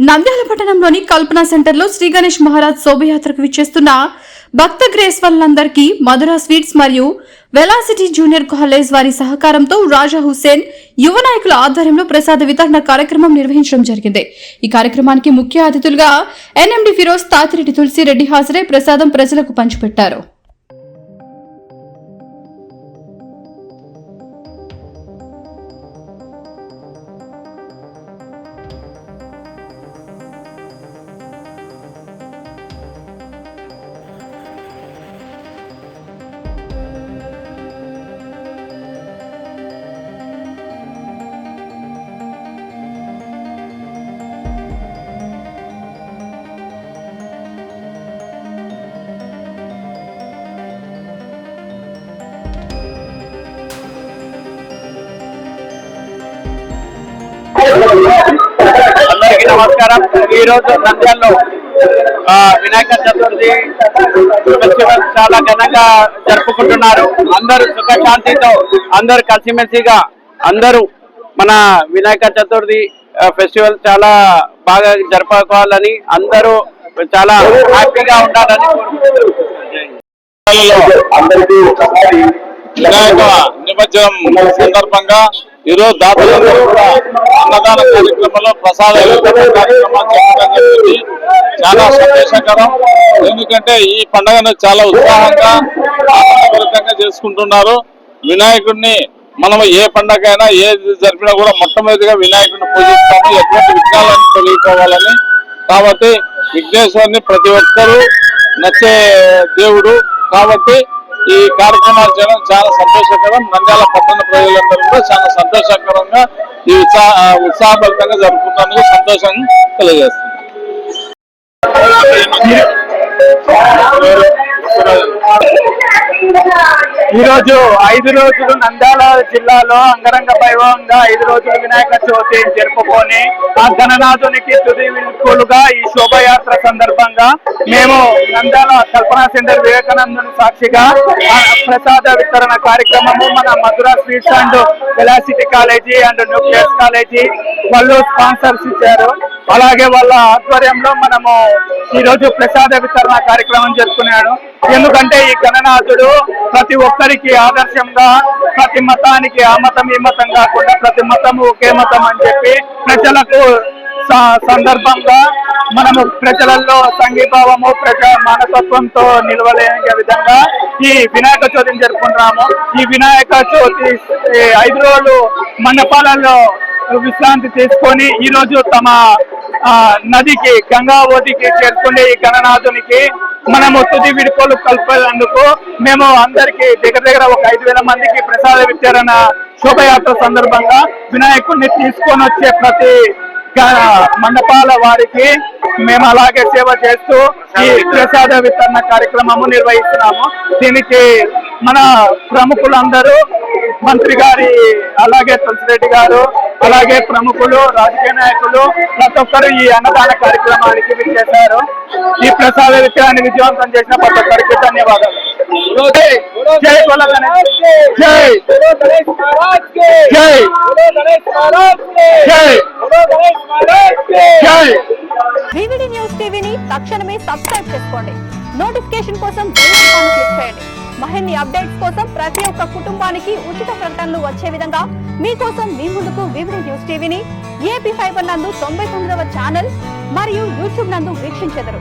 నంద్యాల పట్టణంలోని కల్పన సెంటర్లో శ్రీ గణేష్ మహారాజ్ శోభయాత్రకు విచ్చేస్తున్న భక్త గ్రేస్వల్లందరికీ మధుర స్వీట్స్ మరియు వెలాసిటీ జూనియర్ కాలేజ్ వారి సహకారంతో రాజా హుస్సేన్ యువ నాయకుల ఆధ్వర్యంలో ప్రసాద వితరణ కార్యక్రమం నిర్వహించడం జరిగింది. ఈ కార్యక్రమానికి ముఖ్య అతిథులుగా ఎన్ఎండి ఫిరోజ్, తాతిరెడ్డి తులసిరెడ్డి హాజరై ప్రసాదం ప్రజలకు పంచిపెట్టారు. అందరికీ నమస్కారం. ఈ రోజు నంద్యాలలో వినాయక చతుర్థి ఫెస్టివల్ చాలా ఘనంగా జరుపుకుంటున్నారు. అందరూ సుఖశాంతితో అందరూ కలిసిమెలిసిగా అందరూ మన వినాయక చతుర్థి ఫెస్టివల్ చాలా బాగా జరుపుకోవాలని, అందరూ చాలా హ్యాపీగా ఉండాలని వినాయక నిమజ్జనం సందర్భంగా ఈరోజు దాతలందరూ కూడా అన్నదాన కార్యక్రమంలో ప్రసాద కార్యక్రమం చేయడం జరిగింది. చాలా సంతోషకరం. ఎందుకంటే ఈ పండుగను చాలా ఉత్సాహంగా ఆనందభరితంగా చేసుకుంటున్నారు. వినాయకుడిని మనం ఏ పండగైనా ఏది జరిపినా కూడా మొట్టమొదటిగా వినాయకుడిని పూజిస్తాము, ఎటువంటి విఘ్నాలను తొలగిపోవాలని. కాబట్టి విఘ్నేశ్వరుని ప్రతి ఒక్కరూ నచ్చే దేవుడు కాబట్టి ఈ కార్యక్రమాలు చేయడం చాలా సంతోషకరం. నంద్యాల పట్టణ ప్రజలందరూ కూడా చాలా సంతోషకరంగా ఈ ఉత్సాహభరితంగా జరుపుకుంటానికి సంతోషం తెలియజేస్తుంది. ఈరోజు 5 రోజులు నంద్యాల జిల్లాలో అంగరంగ వైభవంగా 5 రోజులు వినాయక చవితి జరుపుకొని ఆ గణనాథునికి తుది విలుపులుగా ఈ శోభయాత్ర సందర్భంగా మేము నంద్యాల కల్పన సెంటర్ వివేకానందుని సాక్షిగా ప్రసాద వితరణ కార్యక్రమము మన Madhura sweets and velocity college and nucleus college వాళ్ళు స్పాన్సర్స్ ఇచ్చారు. అలాగే వాళ్ళ ఆధ్వర్యంలో మనము ఈ రోజు ప్రసాద వితరణ కార్యక్రమం జరుపుకున్నాడు. ఎందుకంటే ఈ గణనాథుడు ప్రతి ఒక్కరికి ఆదర్శంగా, ప్రతి మతానికి ఆ మతం ఈ మతం కాకుండా ప్రతి మతము ఒకే మతం అని చెప్పి ప్రజలకు సందర్భంగా మనము ప్రజలలో సంఘీభావము, ప్రజా మానసత్వంతో నిలవలేని విధంగా ఈ వినాయక చవితిని జరుపుకుంటున్నాము. ఈ వినాయక చవితి 5 రోజులు మండపాలలో విశ్రాంతి తీసుకొని ఈ రోజు తమ నదికి గంగావతికి చేరుకునే ఈ గణనాథునికి మనము తుది విడుకోలు కల్పేందుకు మేము అందరికి దగ్గర ఒక 5,000 మందికి ప్రసాద వితరణ శోభయాత్ర సందర్భంగా వినాయకుడిని తీసుకొని వచ్చే ప్రతి మండపాల వారికి మేము అలాగే సేవ చేస్తూ ఈ ప్రసాద వితరణ కార్యక్రమము నిర్వహిస్తున్నాము. దీనికి మన ప్రముఖులందరూ మంత్రి గారి, అలాగే తులసిరెడ్డి గారు, అలాగే ప్రముఖులు, రాజకీయ నాయకులు ప్రతి ఒక్కరు ఈ అన్నదాన కార్యక్రమానికి విచ్చేశారు. ఈ ప్రసాద వితరణని విజయవంతం చేసిన ప్రతి ఒక్కరికి ధన్యవాదాలు. జై బోలో గణేష్, జై జై జై జై. వివిడి న్యూస్ టీవీని తక్షణమే సబ్స్క్రైబ్ చేసుకోండి. నోటిఫికేషన్ కోసం బెల్ ఐకాన్ క్లిక్ చేయండి. మరిన్ని అప్డేట్స్ కోసం ప్రతి ఒక్క కుటుంబానికి ఉచిత ప్రకటనలు వచ్చే విధంగా మీకోసం మీ ముందుకు వివిడి న్యూస్ టీవీని ఏపీ ఫైబర్ నందు 99వ ఛానల్ మరియు యూట్యూబ్ నందు వీక్షించెదరు.